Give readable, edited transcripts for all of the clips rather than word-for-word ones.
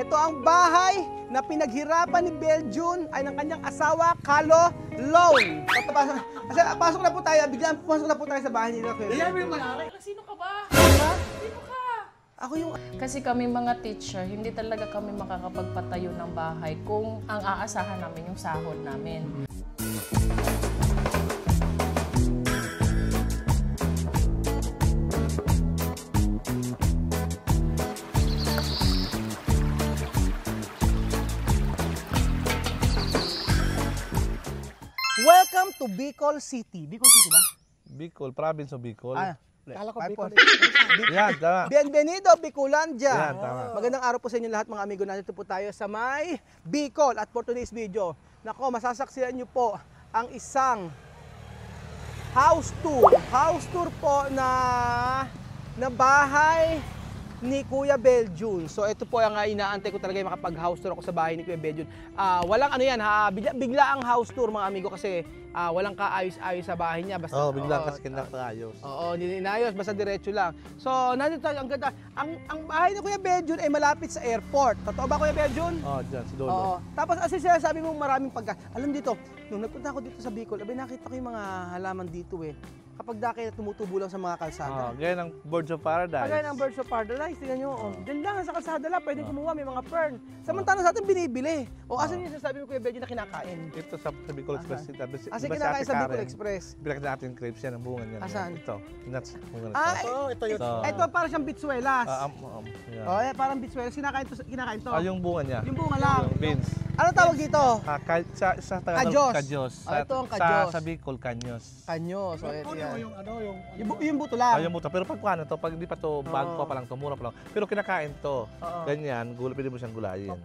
Ito ang bahay na pinaghirapan ni Beljun ay ng kanyang asawa, Carlo Loan. Pasok na po tayo, biglang pumasok na po tayo sa bahay nila. Yan mo yung may-ari. Sino ka ba? Diba? Sino ka? Ako yung... Kasi kami mga teacher, hindi talaga kami makakapagpatayo ng bahay kung ang aasahan namin yung sahod namin. Welcome to Bicol City. Bicol City ba? Bicol, province of Bicol. Kala ko Bicol. Yan, tama. Bienvenido, Bicolandia! Yan, tama. Magandang araw po sa inyo lahat mga amigo. Nandito po tayo sa may Bicol at for today's video. Nako, masasaksihan nyo po ang isang house tour. House tour po na bahay ni Kuya Beljun. So ito po ang inaantay ko talaga makapag-house tour ako sa bahay ni Kuya Beljun. Walang ano yan, bigla ang house tour mga amigo kasi walang kaayos-ayos sa bahay niya. Basta, Biglang kasi kinakayos. Oo, ninayos, basta diretso lang. So, nandito tayo, ang ganda. Ang bahay ni Kuya Beljun ay malapit sa airport. Totoo ba, Kuya Beljun? Dyan, si Dolo. Oo. Tapos, kasi sinasabi mo maraming pagka... Alam dito, nung nagpunta ako dito sa Bicol, abay nakita ko yung mga halaman dito eh. Kapag daki tumutubo lang sa mga kalsada. Gaya ng Birds of Paradise. Kagaya ng Birds of Paradise, tingnan nyo. Diyan lang sa kalsada lang, pwedeng kumuha, may mga fern. Samantalang sa atin binibili. O asan yung sinasabi mo Kuya Beljun na kinakain? Ito sa Bicol Express. Asan kinakain sa Bicol Express? Bilak natin crepes yan, ang bunga niyan. Asan? Ito, nuts. Ito yun. Ito parang siyang bitsuelas. Yan. Parang bitsuelas. Kinakain to. Yung bunga niya. Yung bunga lang. Yung beans. Ano tawag dito? Sa Kajos. Kajos. Ito ang kajos. Sa Bicol, kanyos. Kanyo. So, ito yan. Yung Yung buto lang. Yung buto. Pero pag to, pag hindi pa to, bago pa lang to, mura pa lang. Pero kinakain to. Ganyan, pwede mo siyang gulayin.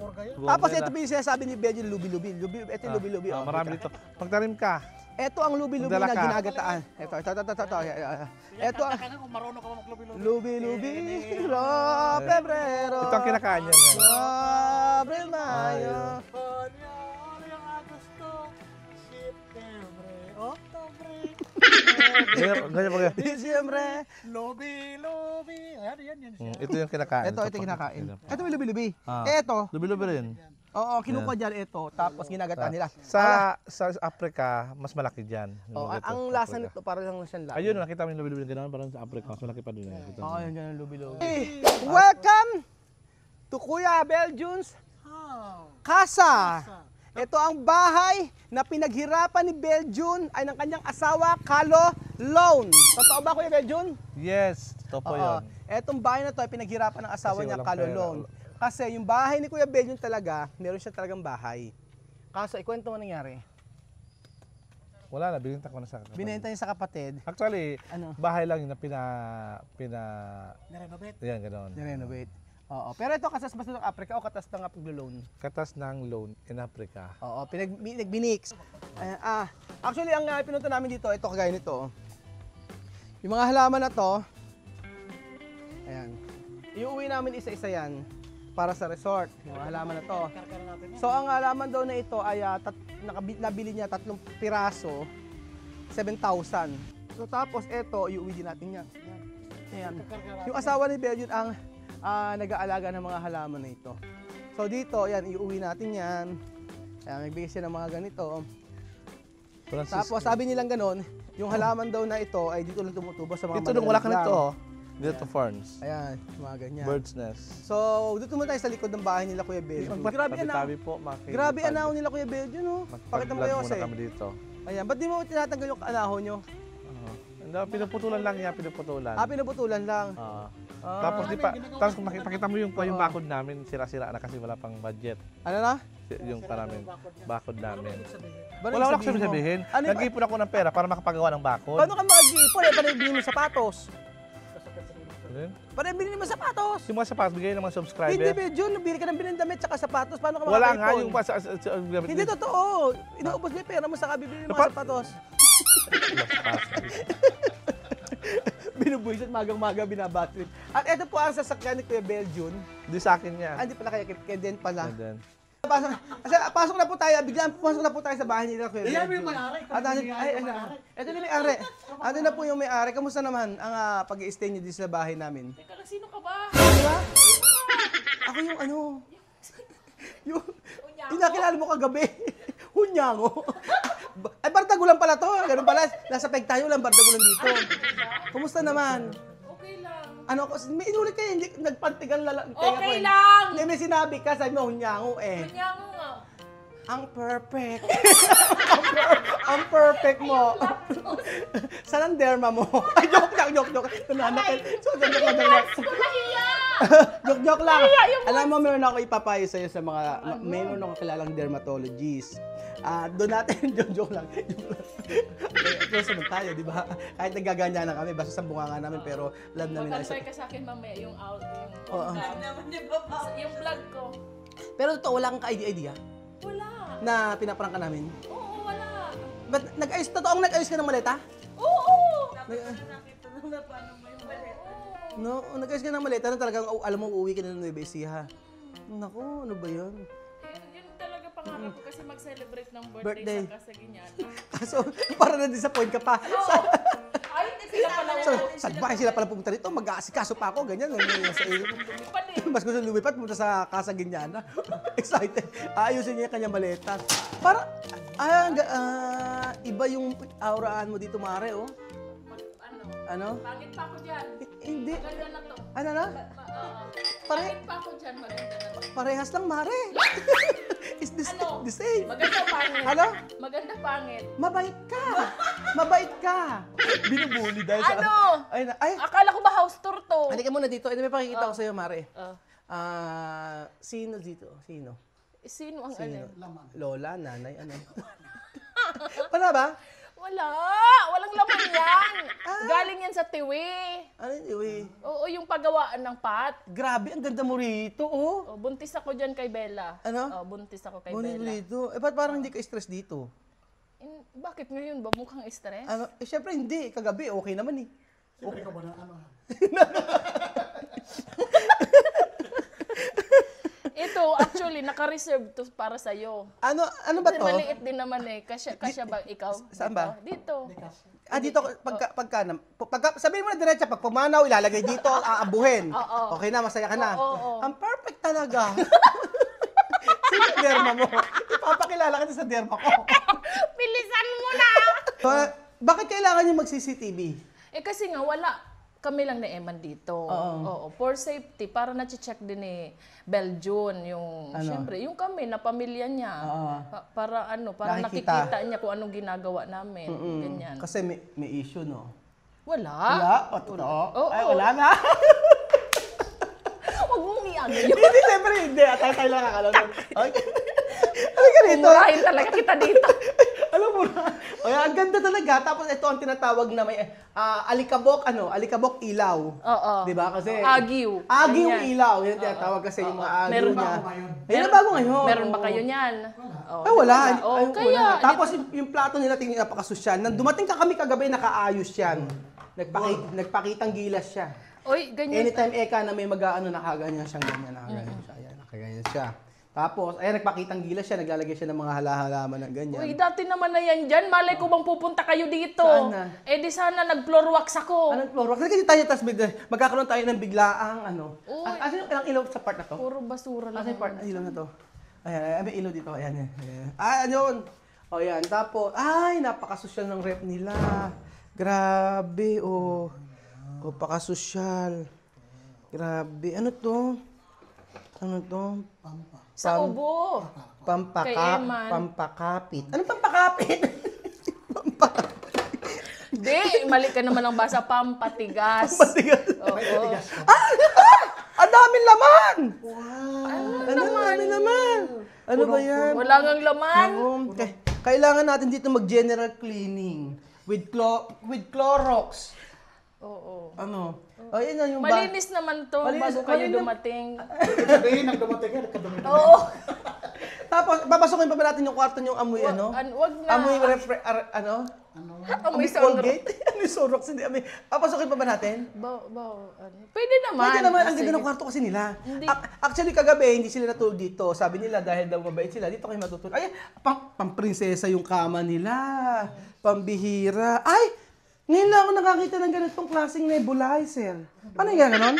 Tapos ito pa yung sinasabi ni Beljun, lubi-lubi. Ito yung lubi-lubi. Marami dito. Pagtanim ka, Ito ang lubi-lubi na ginagataan. Ito. Ito ang kung marunong ka maglubi-lubi. lubi-lubi. Pebrero. ito ang kinakain yan. Abril, Mayo. Yung Agosto, Septembre, Oktobre. Ganyan ba? Disyembre. Lubi-lubi. Yan. Ito yung kinakain. Ito yung kinakain. Ito yung lubi-lubi. Ah. Ito. Lubi-lubi rin. Oo, kinukuha dyan ito. Tapos ginagataan nila. Sa Africa, mas malaki dyan. Oh, ang lasa nito parang siyang lasa. Ayun, nakita mo yung lubi-lubi gano'n, parang sa Africa, mas malaki pa din. Oo, yung ganun lubi-lubi. Welcome to Kuya Beljun's Casa. Ito ang bahay na pinaghirapan ni Beljun ay ng kanyang asawa, Carlo Loan. Totoo ba, Kuya Beljun? Yes, totoo po yun. Etong bahay na to ay pinaghirapan ng asawa Kasi niya, walang Carlo pera. Loan. Kasi yung bahay ni Kuya Beljun talaga, meron siya talagang bahay. Kaso, ikwento mo nangyari. Wala na, binenta ko na sa kapatid. Binenta niya sa kapatid. Actually, Ano? bahay lang yun na Nirenovate. yan, gano'n. Nirenovate. Oo. Pero ito, katas ba ng Africa o katas ng paglo-loan? Katas ng loan in Africa. Oo, pinagbinix. Actually, ang pinunta namin dito, ito kagaya nito. Yung mga halaman na to, ayan. Iuwi namin isa-isa yan para sa resort, yung mga halaman na to. So, ang halaman daw na ito ay nabili niya 3 piraso, 7,000. So, tapos ito, iuwi din natin yan. Ayan. Yung asawa ni Beljun ang nag-aalaga ng mga halaman na ito. So, dito, ayan, iuwi natin yan. Ayan, nagbigay siya ng mga ganito. Tapos sabi nilang ganon, yung halaman daw na ito ay dito lang tumutubo sa mga Dito nung wala ka malalalang. nito, dito ferns. Ayan, mga ganyan. Bird's nest. So, dito muna tayo sa likod ng bahay nila Kuya Beljun. Grabe Tabi-tabi po, Grabe anaw nila Kuya Beljun, no? Pakita mo kayo muna kasi. kami dito. Ayan, ba't di mo tinatanggal yung anahon nyo? Hindi, pinuputulan lang yan, pinuputulan. Pinuputulan lang. Tapos tapos kung makita mo yung bakod namin, sira-sira na kasi wala pang budget. Ano na? Yung namin, bakod namin. Wala Wala ko sabihin. Ano ba? Nag-ipon ako ng pera para makapagawa ng bakod. Paano ka mag-iipon? Paano bilhin mo sapatos? Ano? Paano bilhin mo sapatos? Yung mga sapatos, bigay ng mga Hindi, subscriber. Beljun, bili ka ng binindamit tsaka sapatos. Paano ka Wala makakaipon? nga yung Hindi totoo. Inuubos mo yung pera mo sa kabibili ng mga sapatos. Binubuisit magang-maga binabatrip. At ito po ang sasakyan ni Kuya Beljun. Hindi sa akin yan. Hindi pala kaya Den pala. And then, Pasok na po tayo, biglang pumasok na po tayo sa bahay nila Kuya Yan mo Beljun. yung may-ari. Ito na may-ari. Ano na po yung may-ari? Kamusta naman ang pag-i-stay niyo dito sa bahay namin? Teka lang, sino ka ba? Di ba? Ako yung Yung, inakilala mo kagabi. Hunyango. Ay, Bardagulan pala to. Ganun pala. Nasa peg tayo lang, Bardagulan dito. Kumusta naman? Okay lang. Ano ko, may inulit kayo, hindi nagpantigan lang. Okay lang! Hindi, may sinabi ka, sabi mo, hunyango eh. Kunyango nga. Ang perfect. Ang perfect mo. Saan ang derma mo? Ay, joke. Nananakit. So, joke lang. Joke lang. Alam mo, meron ako ipapayo sa'yo sa mga, meron ako kilalang dermatologist. Doon natin, joke lang. Close naman tayo, di ba? Kahit nagaganya na kami, basta sa bunganga namin, pero love namin na Mag-confirm ka sa akin mamaya yung out, Oo. yung vlog ko. Pero totoo, wala kang ka-idea Wala. na pinaparang ka namin. Oo, wala. But totoong nag-ayos ka ng maleta? Oo! No, nag-ayos ka ng maleta na talagang alam mo uuwi ka na ng Nueva Ecija. Naku, ano ba 'yun? Yun talaga pangarap ko kasi mag-celebrate ng Birthday. birthday sa Casaguinana. Kaso para na-disappoint ka pa. Ay, hindi sila pala. Sa bahay sila pala pumunta dito, mag-aasikaso pa ako, ganyan. Sa iyo. Mas gusto lumipat, pumunta sa Casaguinana. Excited. Ayusin niya yung kanyang maleta. Para, iba yung auraan mo dito, Mare, oh. Ano? Pangit pa ako dyan. Hindi. Maganda na to. Ano na? Pangit pa ako dyan, maganda na to. Parehas lang, Mare. Is this Ano? the same? Maganda pangit. Ano? Maganda pangit. Mabait ka. Mabait ka. Binubuli dahil sa... Ano? Ay, Akala ko ba house tour to? halika muna dito. May pakikita ko sa'yo, Mare. Ah. Sino dito? Sino? Sino ang Sino? ano? Lola, nanay, ano? Wala ba? Wala! Walang laman yan! Galing yan sa tiwi. Ano yun? Oo, yung paggawaan ng pat. Grabe, ang ganda mo rito, oh. Oh, buntis ako dyan kay Bella. Ano? Oh, buntis ako kay Ano Bella. rito? Ba't parang hindi ka stress dito? Bakit ngayon ba mukhang stress? Ano? Syempre hindi. Kagabi, okay naman eh. Siyempre ka ba na ano? Ito, actually, naka-reserve to para sa'yo. Ano ba Kasi to? maliit din naman eh. Kasya ba ikaw? Saan ba? Dito. Dito, sabihin mo na diretso, pag pumanaw, ilalagay dito, aabuhin. Oo. Okay na, masaya ka na. Oo. Ang perfect talaga. Sino yung derma mo? Ipapakilala ka sa derma ko. Bilisan mo na! Bakit kailangan yung mag-CCTV? Eh kasi nga, wala. Kami lang na Eman dito. Oo. For safety, para na-check din ni Beljun, yung, syempre, yung kami, na pamilya niya. Para nakikita niya kung anong ginagawa namin. Ganyan. Kasi may issue, no? Wala. Wala? O, totoo? Oo. Ay, wala na. Huwag mong iano yun. Hindi, siyempre hindi. Tayo lang kakalunod. Okay. Halika rito. Murahin talaga kita dito. Alam mo na. O, ang ganda talaga. Tapos ito ang tinatawag na may alikabok ilaw. Oo. Di ba? Kasi Agiw. Agiw Ganyan. ilaw. Yan tinatawag kasi yung mga agiw Meron niya. ba yun? Ayun, bago ngayon. Meron ba kayo niyan? Ay, wala. Oh, Ay, kaya. wala. Tapos yung plato nila tingin napakasosyal. Nang dumating ka kami kagabi, nakaayos yan. Nagpakitang gilas siya. Oy, ganyan. Anytime eka na may mag-aano, nakaganyan siyang ganyan, nakaganyan siya. Ayan, nakaganyan siya. Tapos, ayan, nagpakitang gilas siya, naglalagay siya ng mga halaman ng ganyan. Uy, dati naman na yan dyan. Malay ko bang pupunta kayo dito? Saan na? Eh di sana nag-floor wax ako. Anong floor wax? Kasi tayo, tas magkakaroon tayo ng biglaang ano. Uy. Asan yung ilaw sa part na to? Puro basura lang. Asan yung part na ilaw na to? Ayan, may ilaw dito. Ayan, yan. Ayun. O, yan. Tapos, ay, napakasosyal ng rep nila. Grabe, oh. O, pakasosyal. Grabe. Ano to? Ano to? Sa ubo. Kay Eman. Pampakapit. Anong pampakapit? Di, mali ka naman ang basa. Pampatigas. Pampatigas. Oo. Ang daming laman! Ano naman? Ano ba yan? Wala ngang laman. Okay. Kailangan natin dito mag-general cleaning with Clorox. Oo. Ano? Oh, yun na yung Malinis naman to Malinis- bago kayo malinis- dumating. Sabihin, nang dumating ka, nagkadumi ka. Oo. Tapos, papasukin pa ba natin yung kwarto yung amoy, ano? Wag na. Amoy ano? Amoy sa Colgate? Amoy Sunrox, hindi amoy. Papasukin pa ba natin? Pwede naman. Pwede naman, ang Sige. ganda ng kwarto kasi nila. Hindi. Actually, kagabi, hindi sila natulog dito. Sabi nila, dahil daw mabait sila, dito kayo matutulog. Ay, pang-prinsesa yung kama nila. Pambihira. Ay! Ngayon lang ako nakakita ng ganitong klaseng nebulizer. Ano yung ganon?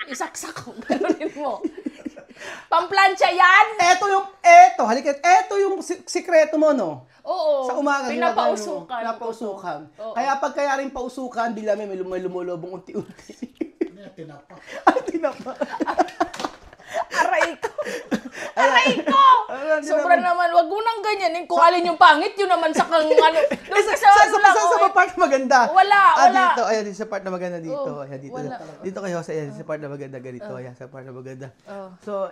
Isaksak ko. Ganunin mo. Pamplansya yan! Eto yung sikreto mo, no? Oo. Sa umaga, Pinapausukan. Pinapausukan. Oo. Kaya pag kaya rin pausukan, bigla may lumulubong unti-unti. Tinapa. Ay, tinapa. Aray ko! Aray ko! Sobra naman. Wag mo nang ganyanin. Kung alin yung pangit, yun naman sa kang ano. Doon sa ano lang. Sa part na maganda. Wala. Dito. Ayan, dito sa part na maganda dito. Oh, Ayan, dito. wala. Dito kayo sa ayan, sa part na maganda ganito. Ayan, sa part na maganda. So,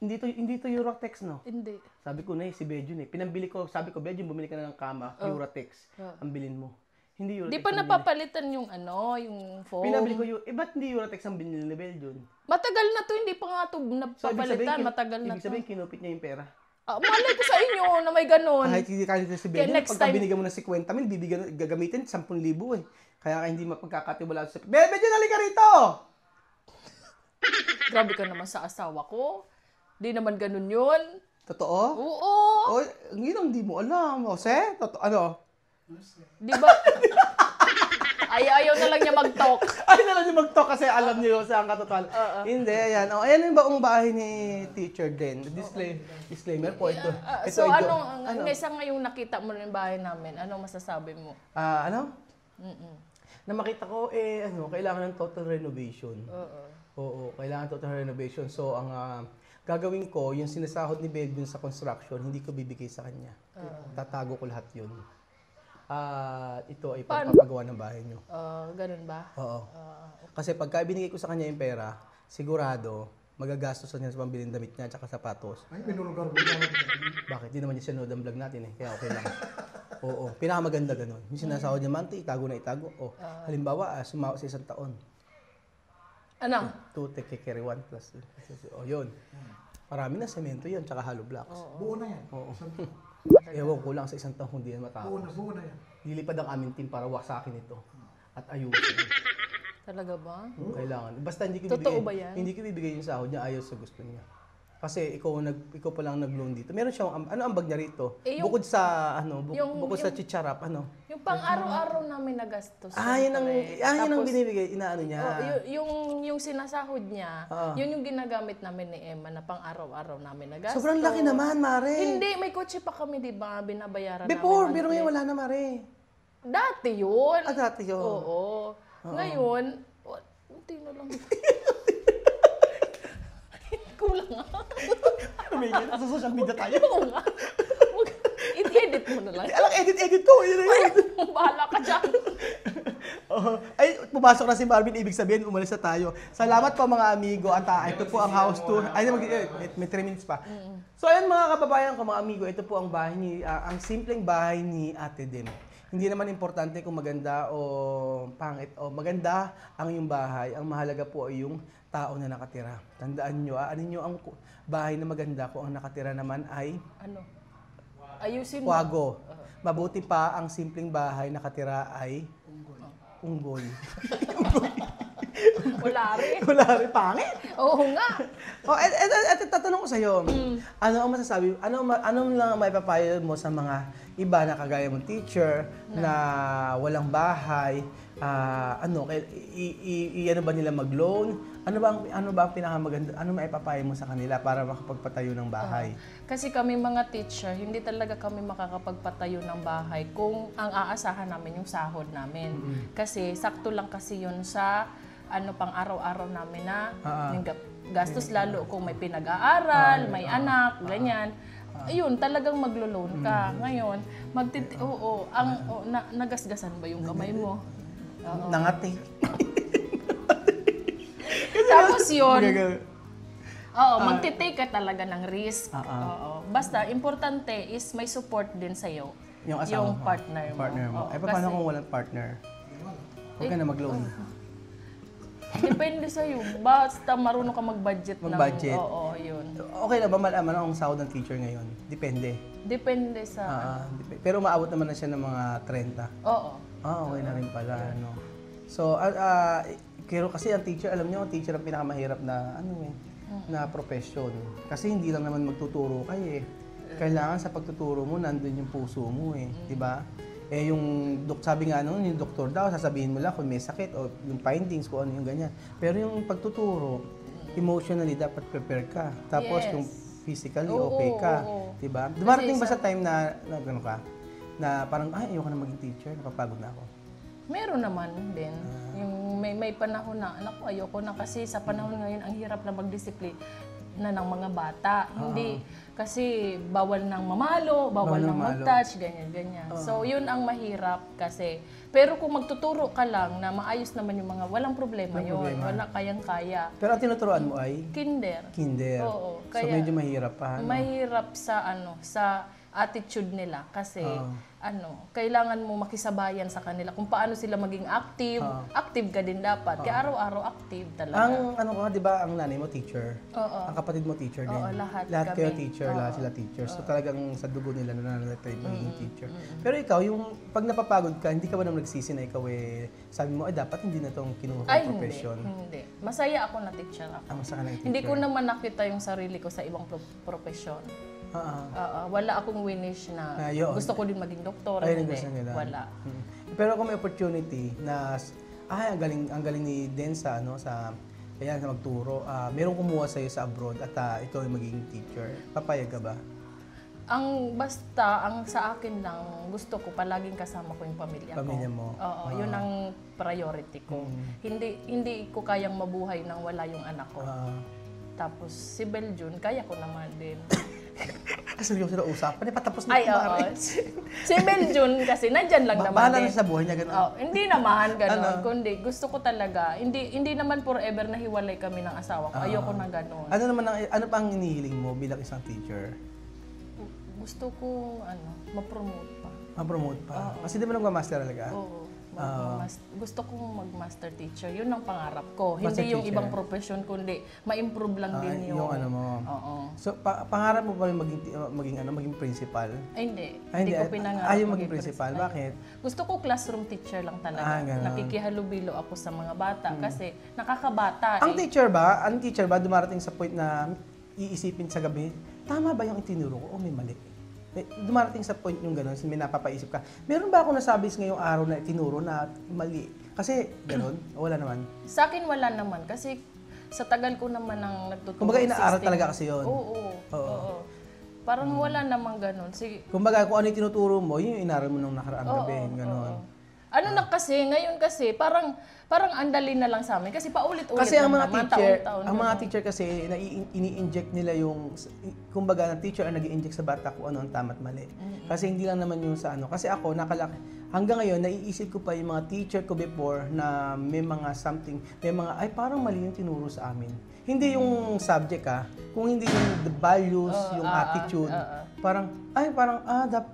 hindi to Eurotex, no? Hindi. Sabi ko na si Bejun Pinambili ko, sabi ko, Bejun, bumili ka na ng kama, Eurotex. Ang bilin mo. Hindi Eurotex. Di pa napapalitan yung yung foam. Pinabili ko ba't hindi Eurotex ang binili ni Bejun? Matagal na to, hindi pa nga to So, napapalitan. Matagal na ibig to. sabihin, kinupit niya yung pera. Malay ko sa inyo na may ganun. Kahit hindi ka si Bejun, next pagka time- binigyan mo ng 50,000, gagamitin 10,000 eh. Kaya hindi mapagkakatiwala sa... Bejun, halika rito! Grabe ka naman sa asawa ko. Di naman ganun yun. Totoo? Oo. O, yun ang di mo alam. Jose? Totoo, ano? Di ba? Ayaw na lang niya mag-talk. Ay, nalang yung mag-talk kasi alam niyo saan katotohanan. Hindi, ayan. O, ayan yung baong bahay ni Teacher Den. Disclaimer po ito. So, isa ngayong nakita mo ng bahay namin, anong masasabi mo? Ano? Na makita ko, kailangan ng total renovation. Oo, kailangan total renovation. So, ang gagawin ko, yung sinasahod ni Bedwin sa construction, hindi ko bibigay sa kanya. Tatago ko lahat yun. Ito ay pagpapagawa ng bahay nyo. Ganun ba? Oo. Kasi pagka binigay ko sa kanya yung pera, sigurado, magagastos niya sa pambiling damit niya at sapatos. Ay, minulugar mo yan. Bakit? Di naman niya sinunod ang vlog natin eh. Kaya okay lang. Oo. Pinakamaganda ganun. Yung sinasahod niya, manti, itago na itago. Halimbawa, sumawa sa 1 taon. Ano? 2 kekere 1 plus. Yun. Marami na semento yun, tsaka hollow blocks. Buo na yan. Oo. Ewan ko lang sa 1 taon kung di yan matapos. Buo na yan. Lilipad ang aming team para wasakin ito. At ayusin. Talaga ba? Kailangan. Basta hindi ko Totoo bibigay. ba yan? Hindi ko bibigay yung sahod niya ayaw sa gusto niya. Kasi ikaw pa lang nag-loan dito. Meron siyang ano ambag niya rito? Bukod sa bukod sa chicharap, Yung pang-araw-araw namin na gastos. yun ang binibigay, inaano niya. Yung sinasahod niya, yun yung ginagamit namin ni Emma na pang-araw-araw namin na gastos. Sobrang laki naman, Mare. Hindi, may kotse pa kami, di ba? Binabayaran Before, namin. pero ngayon wala na, Mare. Dati yun. Dati yun. Oo. Ngayon, unti na lang. Kulang nga. Tumigil. Sa social media tayo. Oo nga. I-edit mo na lang. Alang edit ko. Yun na yun. Bahala ka dyan. Ay, pumasok na si Marvin. Ibig sabihin, umalis na tayo. Salamat po mga amigo. At ito po ang house tour. Ay, may 3 minutes pa. So, ayun mga kababayan ko, mga amigo. Ito po ang bahay ang simpleng bahay ni Ate Dem. Hindi naman importante kung maganda o pangit o maganda ang iyong bahay. Ang mahalaga po ay yung tao na nakatira. Tandaan nyo, aanin nyo ang bahay na maganda kung ang nakatira naman ay Ano? Ayusin mo. Wago. Mabuti pa ang simpleng bahay nakatira ay unggoy. Wala rin. Wala rin, pangit. Oo nga. Tatanong ko sa'yo, ano ang masasabi, ano lang ang maipapayo mo sa mga iba na kagaya mong teacher na walang bahay, ano ba nila mag-loan? Ano ba ang pinakamaganda? Ano maipapayo mo sa kanila para makapagpatayo ng bahay? Kasi kami mga teacher, hindi talaga kami makakapagpatayo ng bahay kung ang aasahan namin yung sahod namin. Kasi sakto lang kasi yun sa pang araw-araw namin na gastos, lalo kung may pinag-aaral, may anak, ganyan. Ayun, talagang maglo-loan ka. Ngayon, nagasgasan ba yung kamay mo? Nangati. Tapos yun, magtitake ka talaga ng risk. Basta, importante is may support din sa'yo. Yung asawa yung mo. partner mo. Ay, paano kung walang partner? Huwag ka na mag-loan. Depende sa'yo. Basta marunong ka mag-budget. Mag-budget? Oo, yun. Okay na ba malaman ang sahod ng teacher ngayon? Depende. Depende sa... Pero maabot naman na siya ng mga 30. Oo. Okay na rin pala. No? So, pero kasi ang teacher, alam niyo, ang teacher ang pinakamahirap na, na profession. Kasi hindi lang naman magtuturo kayo eh. Kailangan sa pagtuturo mo, nandun yung puso mo eh. Di ba? Sabi nga yung doktor daw, sasabihin mo lang kung may sakit o yung findings, kung ano yung ganyan. Pero yung pagtuturo, emotionally dapat prepare ka. Tapos Yes. yung physically Oo, okay ka, oo. 'di ba? Dumarating ba Kasi sa time na gano'n ka? Na parang ay ayoko na maging teacher, napapagod na ako. Meron naman din. Yung may panahon na, naku, ayoko na kasi sa panahon ngayon, ang hirap na magdisiplina ng mga bata. Hindi, kasi bawal nang mamalo, bawal nang mag-touch, ganyan. So, yun ang mahirap kasi. Pero kung magtuturo ka lang na maayos naman yung mga, walang problema yun. Wala kayang-kaya. Pero ang tinuturoan mo ay Kinder. So Oo. Kaya, medyo mahirap pa. Ano? mahirap sa attitude nila kasi kailangan mo makisabayan sa kanila kung paano sila maging active. Active ka din dapat. Kaya araw-araw active talaga. Ang ano ka, 'di ba, ang nanay mo teacher? Oo. Ang kapatid mo teacher din. Oo, lahat kayo kami. teacher, lahat sila teachers. So talagang sa dugo nila nananatili magiging teacher. Pero ikaw, yung pag napapagod ka, hindi ka ba naman nagsisi na ikaw sabi mo ay dapat hindi na tong kinuha Ay, kong profession? hindi. Masaya ako na teacher ako. Ang masa ka ng teacher. Hindi ko naman nakita yung sarili ko sa ibang profesyon. Wala akong winish na Yun. gusto ko din maging doktor. Ayun ang Hindi. gusto nila. Wala. Pero kung may opportunity na ang galing ni Densa sa magturo. Merong kumuha sa iyo sa abroad at ikaw ay magiging teacher. Papayag ka ba? Ang sa akin lang, gusto ko palaging kasama ko yung pamilya ko. Pamilya mo. Oo, yun ang priority ko. Hindi ko kayang mabuhay nang wala yung anak ko. Tapos si Beljun, kaya ko naman din. Seryoso na usapan. Patapos na Ay, oo. Si Beljun kasi nandyan lang naman Bahala din. na sa buhay niya, gano'n. Hindi naman gano'n. Kundi gusto ko talaga, hindi naman forever na hiwalay kami ng asawa ko. Ayoko na gano'n. Ano pa ang inihiling mo bilang isang teacher? Gusto ko, ma-promote pa. Ma-promote pa? Kasi di ba nagmamaster talaga? Oo. Gusto kong mag-master teacher. Yun ang pangarap ko. Master Hindi yung teacher. ibang profession, kundi ma-improve lang din yung... Yung ano mo. Oo. So, pangarap mo ba yung maging principal? Ay, hindi. Hindi ko pinangarap. Ayaw maging principal. Bakit? Gusto ko classroom teacher lang talaga. Ganun. Nakikihalubilo ako sa mga bata kasi nakakabata. Ang teacher ba dumarating sa point na iisipin sa gabi, tama ba yung itinuro ko o may mali? Dumarating sa point yung gano'n, may napapaisip ka. Meron ba ako nasabi ngayong araw na itinuro na mali? Kasi gano'n, wala naman. Sa akin wala naman kasi sa tagal ko naman ang nagtuturo. Kumbaga inaaral 16. talaga kasi yun. Oo. Parang wala namang gano'n. Sige. Kumbaga kung ano yung tinuturo mo, yun yung inaral mo nung nakaraang gabi, gano'n. Ngayon kasi, parang andali na lang sa amin. Kasi paulit-ulit Kasi ang lang mga naman, teacher, taon-taon ang mga ganun. teacher kasi ini-inject nila yung kumbaga ang teacher ang nag-i-inject sa bata kung ano ang tama at mali. Kasi hindi lang naman yung sa kasi ako hanggang ngayon naiisip ko pa yung mga teacher ko before na may mga ay parang mali yung tinuro sa amin. Hindi yung subject kung hindi yung the values, yung attitude. Parang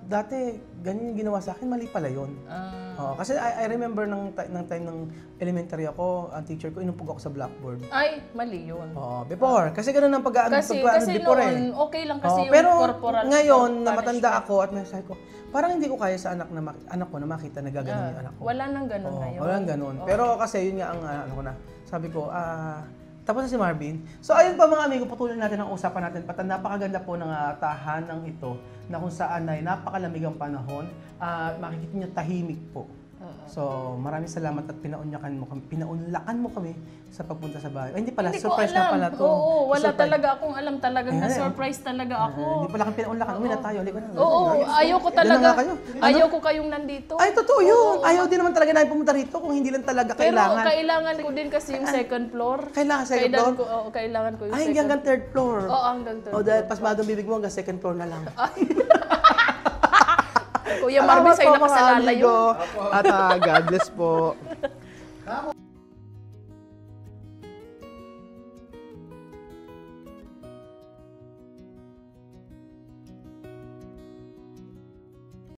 dati ganyan yung ginawa sa akin, mali pala yun. Kasi I remember ng time ng elementary ako, ang teacher ko, inumpog ako sa blackboard. Ay, mali yun. Before. Kasi ganun ang Kasi before noon, okay lang kasi yung pero corporal ngayon, na punishment. matanda ako at nasabi ko, parang hindi ko kaya sa anak ko na makita na gaganon yung anak ko. Wala nang ganun ngayon. Walang ganun. Pero kasi yun nga ang sabi ko, tapos na si Marvin. So ayun pa mga amigo, patuloy natin ang usapan natin. Napakaganda po ng tahanang ito na kung saan ay napakalamig ang panahon at makikita niyo tahimik po. So maraming salamat at pinaunlakan mo kami sa pagpunta sa bahay. Ay, hindi pala, Hindi ko surprise alam. na pala to. Oo, wala Surprise. talaga akong alam talagang na-surprise talaga ako. Hindi pala kami pinaunlakan. Uwi na tayo. Halika na. Oo, ayoko Doon na talaga. nga kayo. Ayoko kayong nandito. Ay, totoo yun. Ayaw din naman talaga namin pumunta rito kung hindi lang talaga Pero kailangan. kailangan ko din kasi yung second floor. Kailangan second floor? Kailangan ko yung Ay, second hanggang third floor. Oo, hanggang third O dahil pasmadong bibig mo hanggang second floor na lang. Kuya Marvin, sa'yo nakasalala yun. At God bless po.